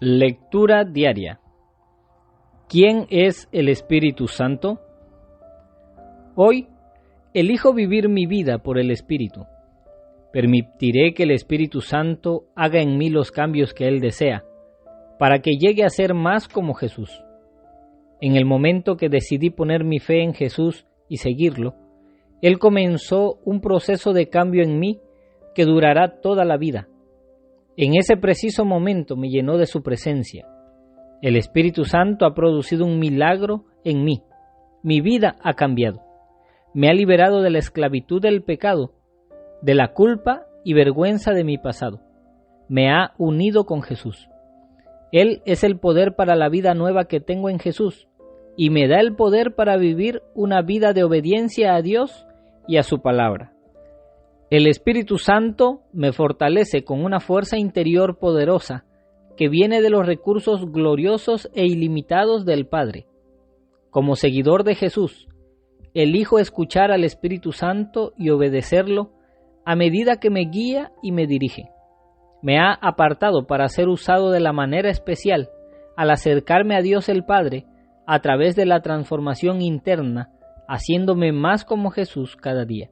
Lectura diaria. ¿Quién es el Espíritu Santo? Hoy elijo vivir mi vida por el Espíritu. Permitiré que el Espíritu Santo haga en mí los cambios que Él desea, para que llegue a ser más como Jesús. En el momento que decidí poner mi fe en Jesús y seguirlo, Él comenzó un proceso de cambio en mí que durará toda la vida. En ese preciso momento me llenó de su presencia. El Espíritu Santo ha producido un milagro en mí. Mi vida ha cambiado. Me ha liberado de la esclavitud del pecado, de la culpa y vergüenza de mi pasado. Me ha unido con Jesús. Él es el poder para la vida nueva que tengo en Jesús y me da el poder para vivir una vida de obediencia a Dios y a su palabra. El Espíritu Santo me fortalece con una fuerza interior poderosa que viene de los recursos gloriosos e ilimitados del Padre. Como seguidor de Jesús, elijo escuchar al Espíritu Santo y obedecerlo a medida que me guía y me dirige. Me ha apartado para ser usado de la manera especial al acercarme a Dios el Padre a través de la transformación interna, haciéndome más como Jesús cada día.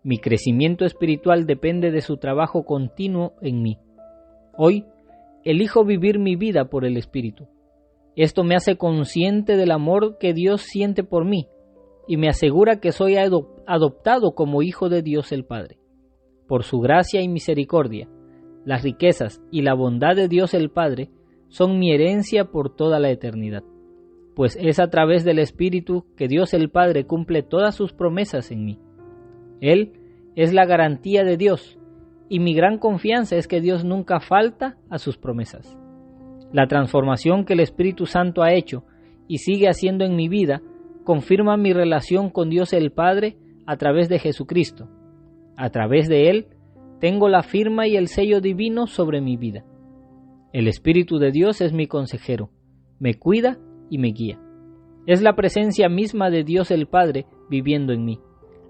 Mi crecimiento espiritual depende de su trabajo continuo en mí. Hoy elijo vivir mi vida por el Espíritu. Esto me hace consciente del amor que Dios siente por mí y me asegura que soy adoptado como hijo de Dios el Padre. Por su gracia y misericordia, las riquezas y la bondad de Dios el Padre son mi herencia por toda la eternidad, pues es a través del Espíritu que Dios el Padre cumple todas sus promesas en mí. Él es la garantía de Dios, y mi gran confianza es que Dios nunca falta a sus promesas. La transformación que el Espíritu Santo ha hecho y sigue haciendo en mi vida confirma mi relación con Dios el Padre a través de Jesucristo. A través de Él tengo la firma y el sello divino sobre mi vida. El Espíritu de Dios es mi consejero, me cuida y me guía. Es la presencia misma de Dios el Padre viviendo en mí,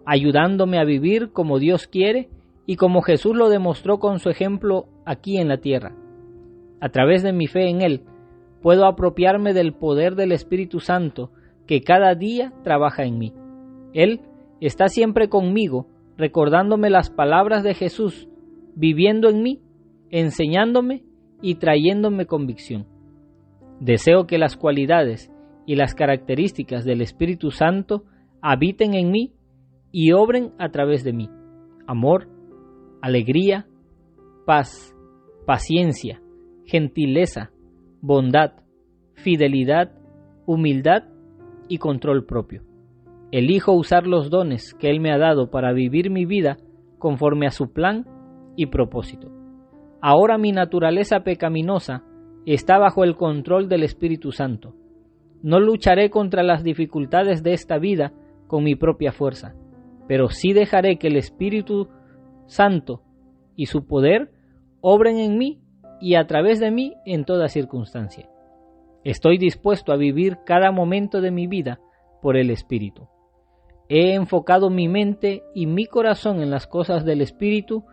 ayudándome a vivir como Dios quiere y como Jesús lo demostró con su ejemplo aquí en la tierra. A través de mi fe en Él, puedo apropiarme del poder del Espíritu Santo que cada día trabaja en mí. Él está siempre conmigo, recordándome las palabras de Jesús, viviendo en mí, enseñándome y trayéndome convicción. Deseo que las cualidades y las características del Espíritu Santo habiten en mí y obren a través de mí. Amor, alegría, paz, paciencia, gentileza, bondad, fidelidad, humildad y control propio. Elijo usar los dones que Él me ha dado para vivir mi vida conforme a su plan y propósito. Ahora mi naturaleza pecaminosa está bajo el control del Espíritu Santo. No lucharé contra las dificultades de esta vida con mi propia fuerza, pero sí dejaré que el Espíritu Santo y su poder obren en mí y a través de mí en toda circunstancia. Estoy dispuesto a vivir cada momento de mi vida por el Espíritu. He enfocado mi mente y mi corazón en las cosas del Espíritu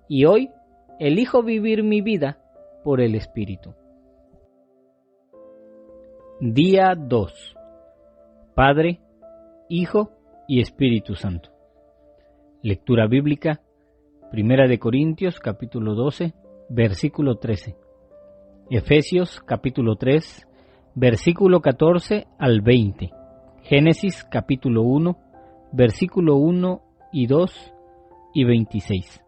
y hoy elijo vivir mi vida por el Espíritu. Día 2. Padre, Hijo y Espíritu Santo. Lectura bíblica, 1 Corintios capítulo 12, versículo 13. Efesios capítulo 3, versículo 14 al 20. Génesis capítulo 1, versículo 1 y 2 y 26.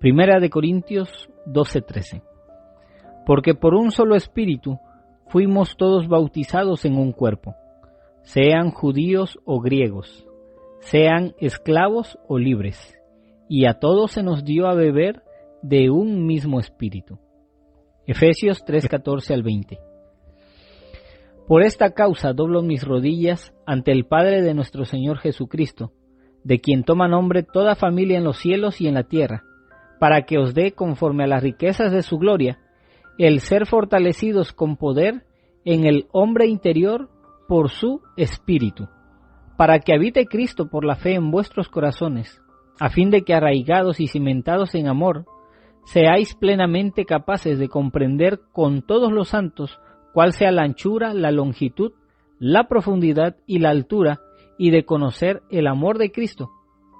1 Corintios 12:13. Porque por un solo espíritu fuimos todos bautizados en un cuerpo, sean judíos o griegos, sean esclavos o libres, y a todos se nos dio a beber de un mismo espíritu. Efesios 3:14 al 20. Por esta causa doblo mis rodillas ante el Padre de nuestro Señor Jesucristo, de quien toma nombre toda familia en los cielos y en la tierra, para que os dé, conforme a las riquezas de su gloria, el ser fortalecidos con poder en el hombre interior por su Espíritu, para que habite Cristo por la fe en vuestros corazones, a fin de que arraigados y cimentados en amor, seáis plenamente capaces de comprender con todos los santos cuál sea la anchura, la longitud, la profundidad y la altura, y de conocer el amor de Cristo,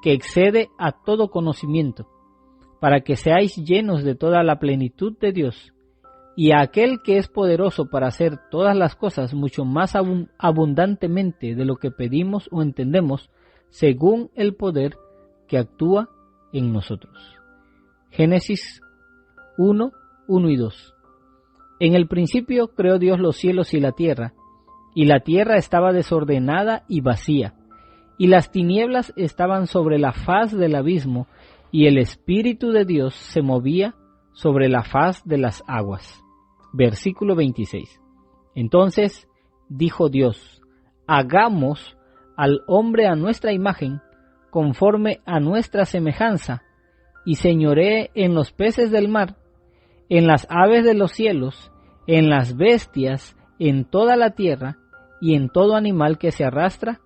que excede a todo conocimiento, para que seáis llenos de toda la plenitud de Dios. Y a aquel que es poderoso para hacer todas las cosas mucho más abundantemente de lo que pedimos o entendemos, según el poder que actúa en nosotros. Génesis 1, 1 y 2. En el principio creó Dios los cielos y la tierra estaba desordenada y vacía, y las tinieblas estaban sobre la faz del abismo, y el Espíritu de Dios se movía sobre la faz de las aguas. Versículo 26. Entonces dijo Dios: hagamos al hombre a nuestra imagen, conforme a nuestra semejanza, y señoree en los peces del mar, en las aves de los cielos, en las bestias, en toda la tierra, y en todo animal que se arrastra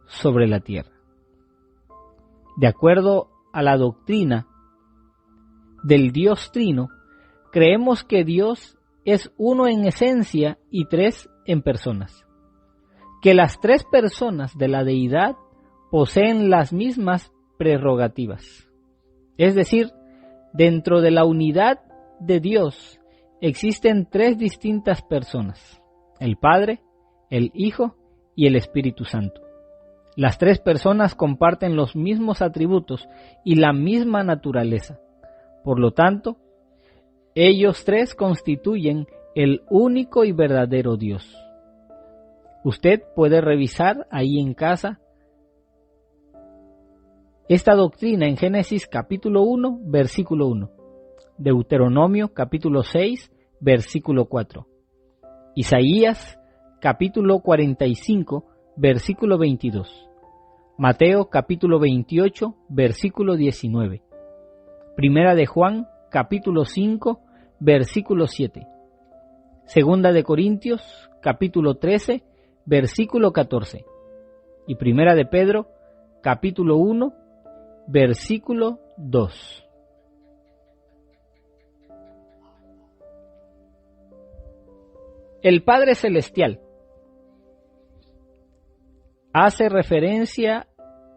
sobre la tierra. De acuerdo a la doctrina del Dios Trino, creemos que Dios es uno en esencia y tres en personas, que las tres personas de la deidad poseen las mismas prerrogativas. Es decir, dentro de la unidad de Dios existen tres distintas personas: el Padre, el Hijo y el Espíritu Santo. Las tres personas comparten los mismos atributos y la misma naturaleza. Por lo tanto, ellos tres constituyen el único y verdadero Dios. Usted puede revisar ahí en casa esta doctrina en Génesis capítulo 1, versículo 1, Deuteronomio capítulo 6, versículo 4, Isaías capítulo 45, versículo 22, Mateo capítulo 28, versículo 19, Primera de Juan capítulo 5, versículo 7, Segunda de Corintios capítulo 13, versículo 14, y Primera de Pedro capítulo 1, versículo 2. El Padre Celestial hace referencia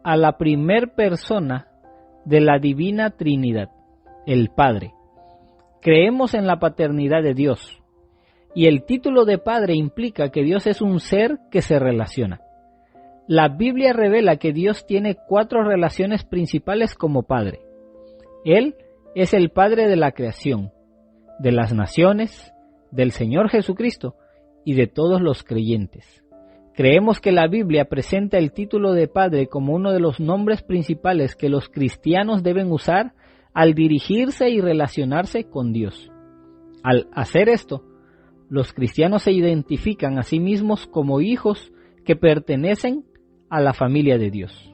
a la primer persona de la Divina Trinidad, el Padre. Creemos en la paternidad de Dios, y el título de Padre implica que Dios es un ser que se relaciona. La Biblia revela que Dios tiene 4 relaciones principales como Padre. Él es el Padre de la creación, de las naciones, del Señor Jesucristo y de todos los creyentes. Creemos que la Biblia presenta el título de Padre como uno de los nombres principales que los cristianos deben usar al dirigirse y relacionarse con Dios. Al hacer esto, los cristianos se identifican a sí mismos como hijos que pertenecen a la familia de Dios.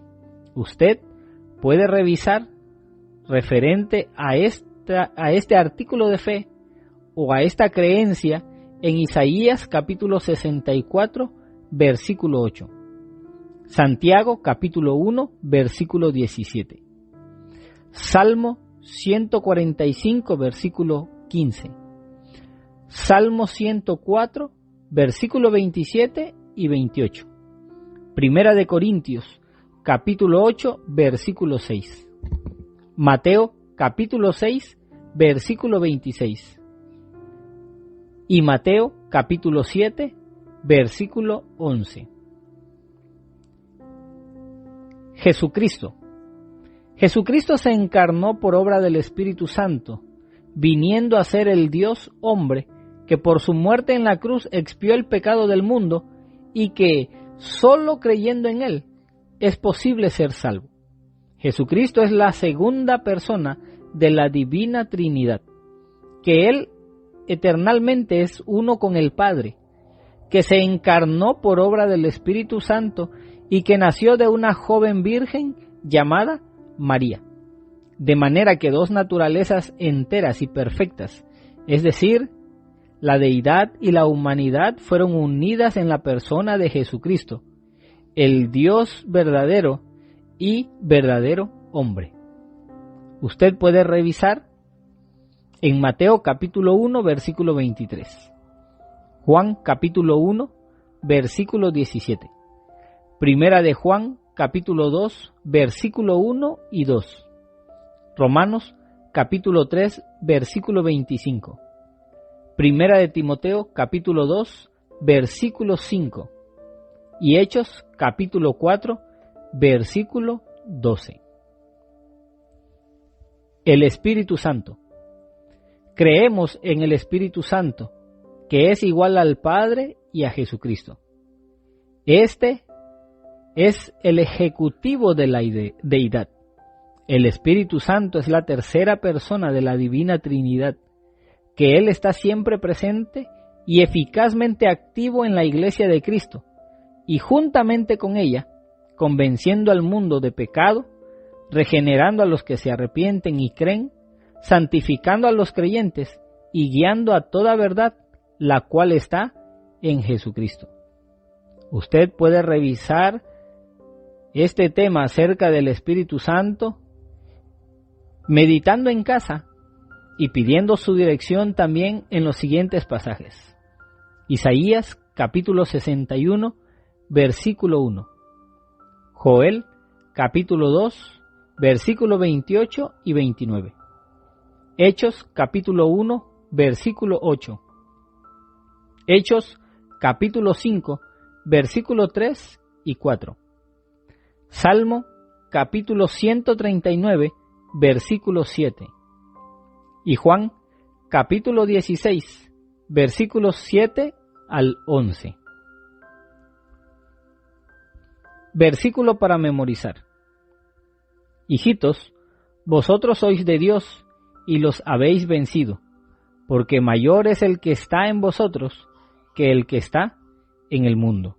Usted puede revisar referente a este artículo de fe o a esta creencia en Isaías capítulo 64, versículo 8, Santiago capítulo 1, versículo 17, Salmo 145, versículo 15, Salmo 104, versículo 27 y 28, Primera de Corintios capítulo 8, versículo 6, Mateo capítulo 6, versículo 26, y Mateo capítulo 7, versículo 11. Jesucristo. Jesucristo se encarnó por obra del Espíritu Santo, viniendo a ser el Dios hombre que por su muerte en la cruz expió el pecado del mundo y que solo creyendo en Él es posible ser salvo. Jesucristo es la segunda persona de la Divina Trinidad, que Él eternalmente es uno con el Padre, que se encarnó por obra del Espíritu Santo y que nació de una joven virgen llamada María, de manera que 2 naturalezas enteras y perfectas, es decir, la deidad y la humanidad, fueron unidas en la persona de Jesucristo, el Dios verdadero y verdadero hombre. Usted puede revisar en Mateo capítulo 1, versículo 23. Juan capítulo 1, versículo 17. Primera de Juan capítulo 2, versículo 1 y 2. Romanos capítulo 3, versículo 25. Primera de Timoteo capítulo 2, versículo 5. Y Hechos capítulo 4, versículo 12. El Espíritu Santo. Creemos en el Espíritu Santo, que es igual al Padre y a Jesucristo. Este es el ejecutivo de la deidad. El Espíritu Santo es la tercera persona de la Divina Trinidad, que Él está siempre presente y eficazmente activo en la Iglesia de Cristo, y juntamente con ella, convenciendo al mundo de pecado, regenerando a los que se arrepienten y creen, santificando a los creyentes y guiando a toda verdad, la cual está en Jesucristo. Usted puede revisar este tema acerca del Espíritu Santo meditando en casa y pidiendo su dirección también en los siguientes pasajes. Isaías capítulo 61, versículo 1. Joel capítulo 2, versículo 28 y 29. Hechos capítulo 1, versículo 8. Hechos capítulo 5, versículo 3 y 4. Salmo capítulo 139, versículo 7. Y Juan capítulo 16, versículos 7 al 11. Versículo para memorizar. Hijitos, vosotros sois de Dios y los habéis vencido, porque mayor es el que está en vosotros que el que está en el mundo.